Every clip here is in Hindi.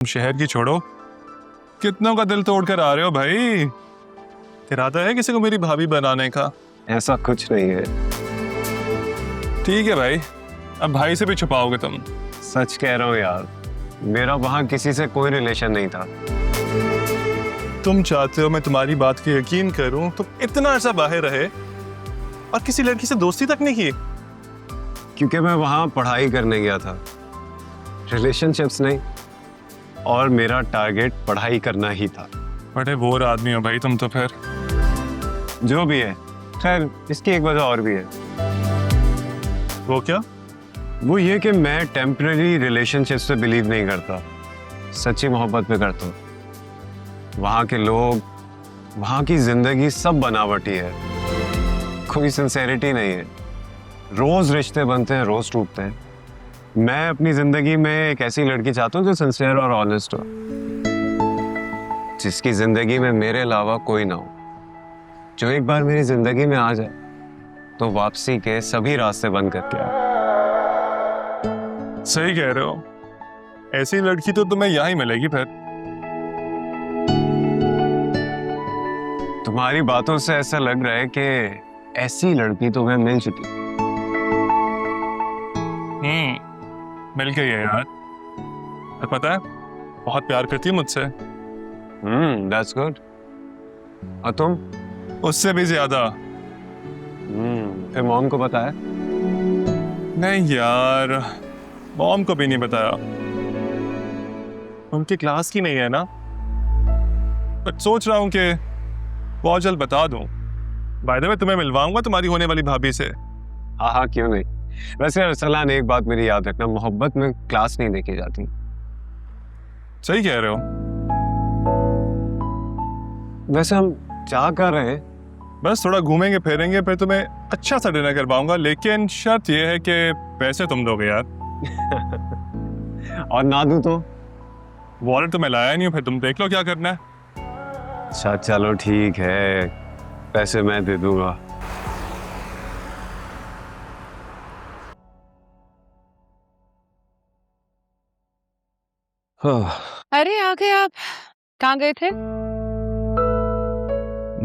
शहर की छोड़ो, कितनों का दिल तोड़ कर आ रहे हो भाई। इरादा है किसी को मेरी भाभी बनाने का? ऐसा कुछ नहीं है। ठीक है भाई, अब भाई से भी छुपाओगे तुम? सच कह रहा हूँ यार, मेरा वहां किसी से कोई रिलेशन नहीं था। तुम चाहते हो मैं तुम्हारी बात की यकीन करूं? तुम इतना अर्सा बाहर रहे और किसी लड़की से दोस्ती तक नहीं की? क्योंकि मैं वहां पढ़ाई करने गया था, रिलेशनशिप्स नहीं। और मेरा टारगेट पढ़ाई करना ही था। बड़े बोर आदमी हो भाई तुम तो। फिर जो भी है, खैर इसकी एक वजह और भी है। वो क्या? वो ये कि मैं टेम्पररी रिलेशनशिप्स पे बिलीव नहीं करता, सच्ची मोहब्बत पे करता हूँ। वहाँ के लोग, वहाँ की जिंदगी सब बनावटी है, कोई सिंसेरिटी नहीं है। रोज रिश्ते बनते हैं, रोज टूटते हैं। मैं अपनी जिंदगी में एक ऐसी लड़की चाहता हूँ जो सिंसियर और ऑनेस्ट हो, जिसकी जिंदगी में मेरे अलावा कोई ना हो। जो एक बार मेरी जिंदगी में आ जाए तो वापसी के सभी रास्ते बंद करके आए। सही कह रहे हो, ऐसी लड़की तो तुम्हें यहाँ ही मिलेगी। फिर तुम्हारी बातों से ऐसा लग रहा है कि ऐसी लड़की तुम्हें मिल चुकी। मिल गई है यार। और पता है, बहुत प्यार करती है मुझसे। That's good. और तुम? उससे भी ज्यादा। फिर मॉम को बताया? नहीं यार, मॉम को भी नहीं बताया। उनकी क्लास की नहीं है ना। बट सोच रहा हूँ कि बहुत जल्द बता दूं। बाय द वे, तुम्हें मिलवाऊंगा तुम्हारी होने वाली भाभी से। हाँ हाँ, क्यों नहीं। वैसे अरसलान, एक बात मेरी याद रखना, मोहब्बत में क्लास नहीं देखी जाती। सही कह रहे हो। वैसे हम क्या कर रहे हैं? बस थोड़ा घूमेंगे फिरेंगे, फिर तुम्हें अच्छा सा डिनर करवाऊंगा। लेकिन शर्त यह है कि पैसे तुम दोगे यार। और ना दूं तो? वॉलेट तो मैं लाया नहीं हूँ, फिर तुम देख लो क्या करना है। अच्छा चलो ठीक है, पैसे मैं दे दूंगा। अरे आ गए आप। कहाँ गए थे?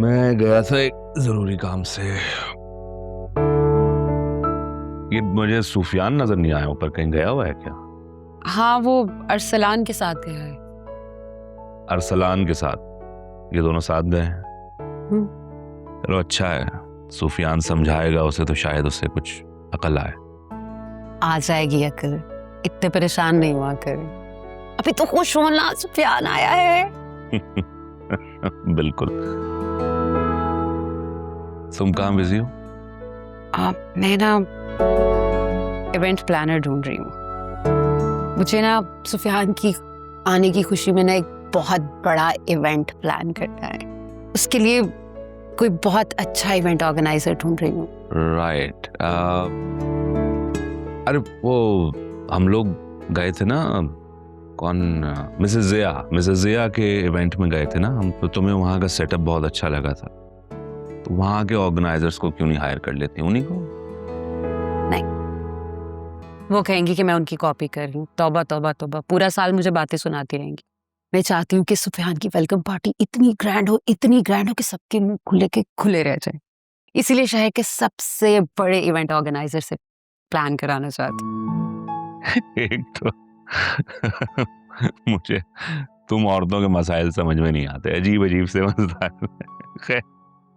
मैं गया था एक जरूरी काम से। ये मुझे सुफियान नजर नहीं आया, ऊपर कहीं गया हुआ है क्या? हाँ, वो अरसलान के साथ गया है। अरसलान के साथ? ये दोनों साथ गए हैं? चलो अच्छा है, सुफियान समझाएगा उसे तो शायद उससे कुछ अकल आए। आ जाएगी अकल, इतने परेशान नहीं हुआ कर। अभी तो खुश होना, सुफियान आया है। बिल्कुल। तुम कहाँ बिजी हो? मैं ना इवेंट प्लानर ढूंढ रही हूँ। मुझे ना सुफियान की आने की खुशी में ना एक बहुत बड़ा इवेंट प्लान करना है। उसके लिए कोई बहुत अच्छा इवेंट ऑर्गेनाइजर ढूंढ रही हूँ। राइट। अरे वो हम लोग गए थे ना, कौन, मिसेस जिया के इवेंट में गए थे ना हम, तो तुम्हें वहाँ का सेटअप बहुत अच्छा लगा था। तो वहाँ के ऑर्गेनाइजर्स को क्यों नहीं हायर कर लेती? उन्हीं को? नहीं, वो कहेंगी कि मैं उनकी कॉपी कर रही हूँ। तौबा तौबा तौबा, पूरा साल मुझे बातें सुनाती रहेंगी। मैं चाहती हूँ कि सुफियान की वेलकम पार्टी इतनी ग्रैंड हो कि सबके मुंह खुले के खुले रह जाए। इसीलिए शहर के सबसे बड़े इवेंट ऑर्गेनाइजर से प्लान कराना चाहती हूँ। एक तो मुझे तुम औरतों के मसाइल समझ में नहीं आते, अजीब अजीब से मसाइल। खैर,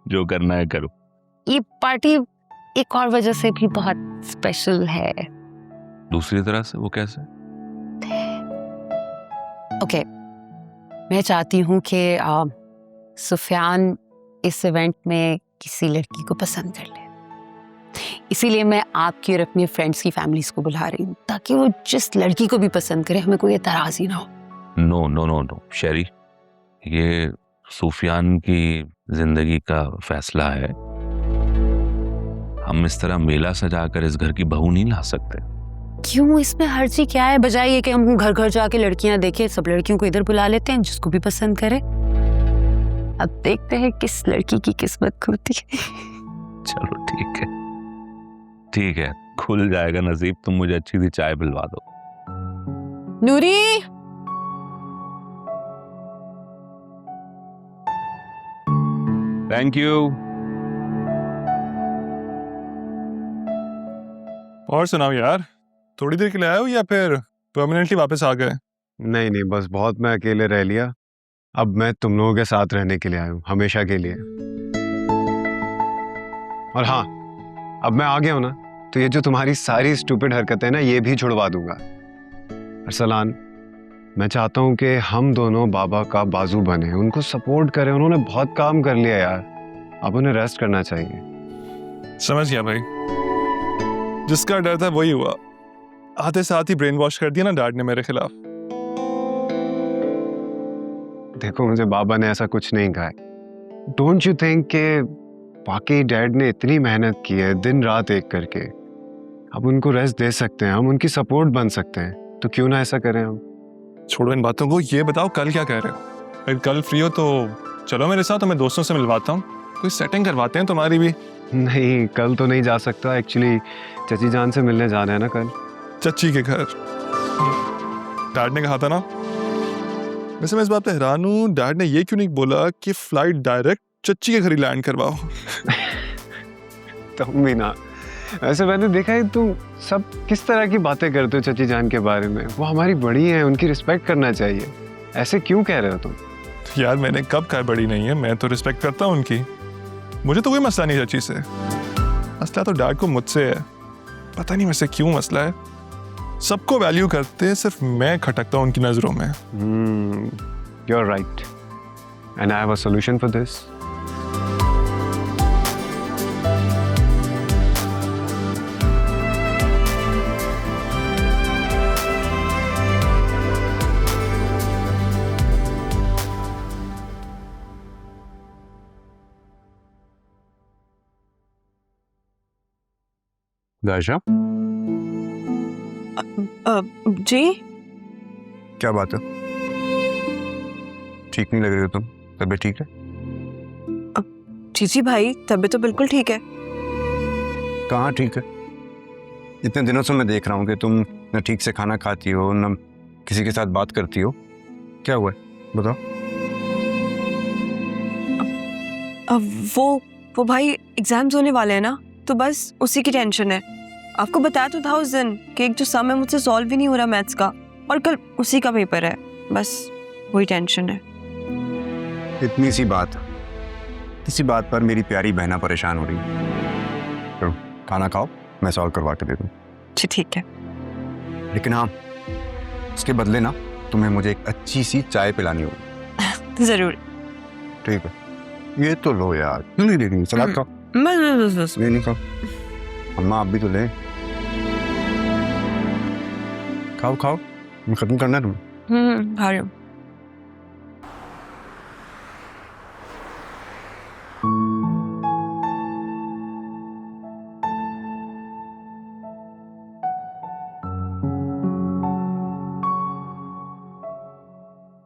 जो करना है करो। ये पार्टी एक और वजह से भी बहुत स्पेशल है। दूसरी तरह से? वो कैसे? ओके, मैं चाहती हूँ कि सुफियान इस इवेंट में किसी लड़की को पसंद कर ले। इसीलिए मैं आपकी और अपने फ्रेंड्स की फैमिलीज को बुला रही हूँ, ताकि वो जिस लड़की को भी पसंद करे हमें कोई एतराज ही ना हो। नो नो नो नो शेरी, ये सुफियान की जिंदगी का फैसला है। हम इस तरह मेला सजाकर इस घर की बहू नहीं ला सकते। क्यों? इसमें हर्जी क्या है? बजाय ये कि हम घर घर जाके लड़कियां देखें, सब लड़कियों को इधर बुला लेते हैं जिसको भी पसंद करे। अब देखते हैं किस लड़की की किस्मत खुलती है। चलो ठीक है, खुल जाएगा नसीब। तुम मुझे अच्छी सी चाय पिलवा दो। नूरी, थैंक यू। और सुनाओ यार, थोड़ी देर के लिए आए हो या फिर परमानेंटली वापस आ गए? नहीं नहीं, बस बहुत मैं अकेले रह लिया। अब मैं तुम लोगों के साथ रहने के लिए आया हूँ, हमेशा के लिए। और हाँ, अब मैं आ गया हूँ ना, तो ये जो तुम्हारी सारी स्टूपिड हरकतें ना, ये भी छुड़वा दूंगा। अरसलान, मैं चाहता हूँ कि हम दोनों बाबा का बाजू बने, उनको सपोर्ट करें। उन्होंने बहुत काम कर लिया यार, अब उन्हें रेस्ट करना चाहिए। समझ गया भाई, जिसका डर था वही हुआ। आते साथ ही ब्रेन वॉश कर दिया ना डैड ने मेरे खिलाफ। देखो, मुझे बाबा ने ऐसा कुछ नहीं कहा है। डोंट यू थिंक कि वाकई डैड ने इतनी मेहनत की है दिन रात एक करके, अब उनको रेस्ट दे सकते हैं, हम उनकी सपोर्ट बन सकते हैं, तो क्यों ना ऐसा करें हम। छोड़ो इन बातों को, ये बताओ कल क्या कह रहे हो? अगर कल फ्री हो तो चलो मेरे साथ, तो मैं दोस्तों से मिलवाता हूँ, कोई सेटिंग करवाते हैं तुम्हारी भी। नहीं, कल तो नहीं जा सकता। एक्चुअली चची जान से मिलने जाना है ना कल। चच्ची के घर? डैड ने कहा था ना। वैसे मैं इस बात पे हैरान हूँ, डैड ने ये क्यों नहीं बोला कि फ्लाइट डायरेक्ट चच्ची के घर ही लैंड करवाओ। तुम भी ना, वैसे मैंने देखा है तुम सब किस तरह की बातें करते हो चची जान के बारे में। वो हमारी बड़ी है, उनकी रिस्पेक्ट करना चाहिए। ऐसे क्यों कह रहे हो तुम? तो यार मैंने कब कहा बड़ी नहीं है, मैं तो रिस्पेक्ट करता हूँ उनकी। मुझे तो कोई मसला नहीं चची से, मसला तो डैड को मुझसे है। पता नहीं वैसे क्यों मसला है, सबको वैल्यू करते हैं, सिर्फ मैं खटकता हूँ उनकी नजरों में। You are right and I have a solution for this. Dayasha, जी क्या बात है? ठीक नहीं लग रही हो तुम, तबीयत ठीक है? जी भाई, तबीयत तो बिल्कुल ठीक है। कहाँ ठीक है? इतने दिनों से मैं देख रहा हूँ कि तुम न ठीक से खाना खाती हो, न किसी के साथ बात करती हो। क्या हुआ है बताओ। वो भाई एग्जाम्स होने वाले हैं ना, तो बस उसी की टेंशन है। आपको बताया तो था उस दिन कि एक जो सम है मुझसे सॉल्व ही नहीं हो रहा मैथ्स का, और कल उसी का पेपर है। बस वही टेंशन है। इतनी सी बात, इसी बात पर मेरी प्यारी बहना परेशान हो रही है। तो खाना खाओ, मैं सॉल्व करवा के दे दूँ। जी ठीक है। लेकिन हाँ, उसके बदले ना तुम्हें मुझे एक अच्छी सी चाय पिलानी होगी। जरूर। ठीक है, ये तो लो यार, क्यों नहीं दे रही? सलाद खाओ। बस ये नहीं खाओ, अम्मा आप भी तो ले। खाओ खाओ, मैं खत्म करना है तुम्हें। खा रही हूँ।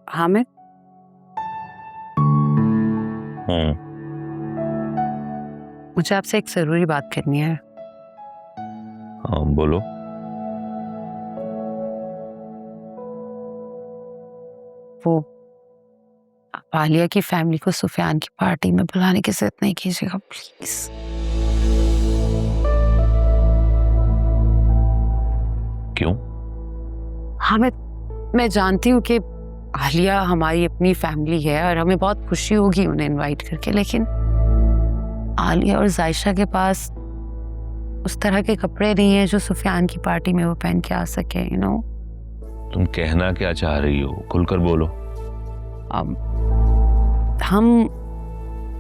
हामिद, मुझे आपसे एक जरूरी बात करनी है। हाँ बोलो। वो आप आलिया की फैमिली को सुफियान की पार्टी में बुलाने की जिद नहीं कीजिएगा प्लीज। क्यों? हामिद, मैं जानती हूँ कि आलिया हमारी अपनी फैमिली है और हमें बहुत खुशी होगी उन्हें इनवाइट करके, लेकिन आलिया और जायशा के पास उस तरह के कपड़े नहीं है जो सुफियान की पार्टी में वो पहन के आ सके। यू नो, तुम कहना क्या चाह रही हो, खुलकर बोलो। हम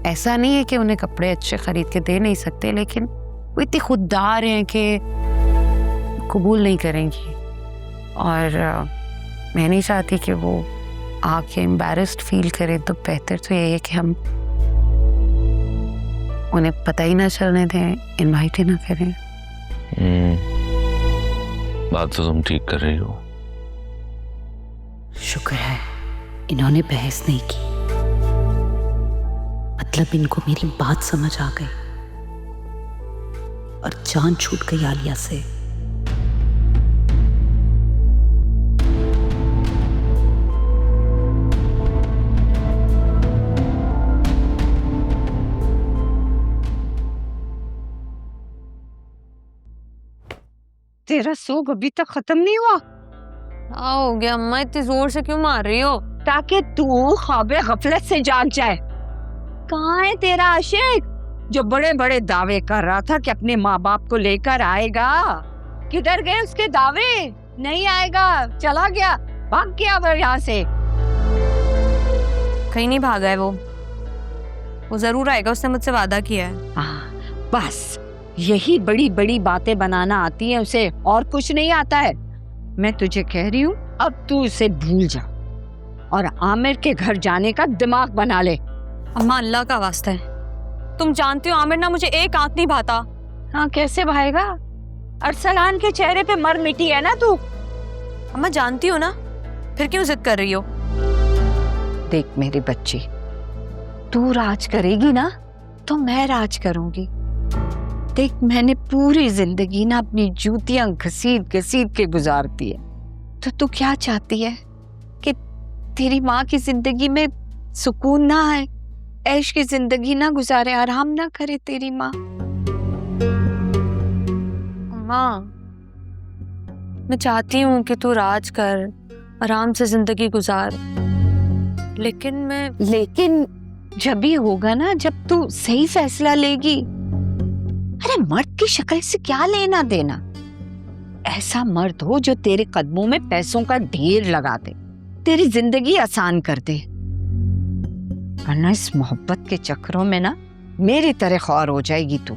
ऐसा नहीं है कि उन्हें कपड़े अच्छे खरीद के दे नहीं सकते, लेकिन वो इतनी खुददार हैं कि कबूल नहीं करेंगी। और मैं नहीं चाहती कि वो आके एम्बैरेस्ड फील करे, तो बेहतर तो यही है कि हम उन्हें पता ही ना चलने दें, इनवाइट ही ना करें। बात तो तुम ठीक कर रही हो। शुक्र है इन्होंने बहस नहीं की, मतलब इनको मेरी बात समझ आ गई और जान छूट गई आलिया से। तेरा सोग अभी तक खत्म नहीं हुआ? क्या हो गया अम्मा, इतनी जोर से क्यों मार रही हो? ताकि तू ख्वाबे गफलत से जाग जाए। कहाँ है तेरा आशिक जो बड़े बड़े दावे कर रहा था कि अपने माँ बाप को लेकर आएगा? किधर गए उसके दावे? नहीं आएगा, चला गया, भाग गया वो यहाँ से। कहीं नहीं भागा है वो जरूर आएगा, उसने मुझसे वादा किया है। हाँ, बस यही बड़ी बड़ी बातें बनाना आती है उसे, और कुछ नहीं आता है। मैं तुझे कह रही हूँ अब तू उसे भूल जा और आमिर के घर जाने का दिमाग बना ले। अम्मा अल्लाह का वास्ता है, तुम जानती हो आमिर ना मुझे एक आंख नहीं भाता। हाँ, कैसे भाएगा? अरसलान के चेहरे पे मर मिटी है ना तू। अम्मा जानती हो ना, फिर क्यों जिद कर रही हो? देख मेरी बच्ची, तू राज करेगी ना तो मैं राज करूंगी। देख, मैंने पूरी जिंदगी ना अपनी जूतियां घसीट घसीट के गुजार दी है, तो तू क्या चाहती है कि तेरी माँ की जिंदगी में सुकून ना आए, ऐश की जिंदगी ना गुजारे, आराम ना करे तेरी माँ? अम्मा मैं चाहती हूँ कि तू राज कर, आराम से जिंदगी गुजार, लेकिन जब भी होगा ना जब तू सही फैसला लेगी। अरे मर्द की शक्ल से क्या लेना देना? ऐसा मर्द हो जो तेरे कदमों में पैसों का ढेर लगा दे, तेरी जिंदगी आसान कर दे। वरना इस मोहब्बत के चक्करों में ना मेरी तरह ख्वार हो जाएगी तू।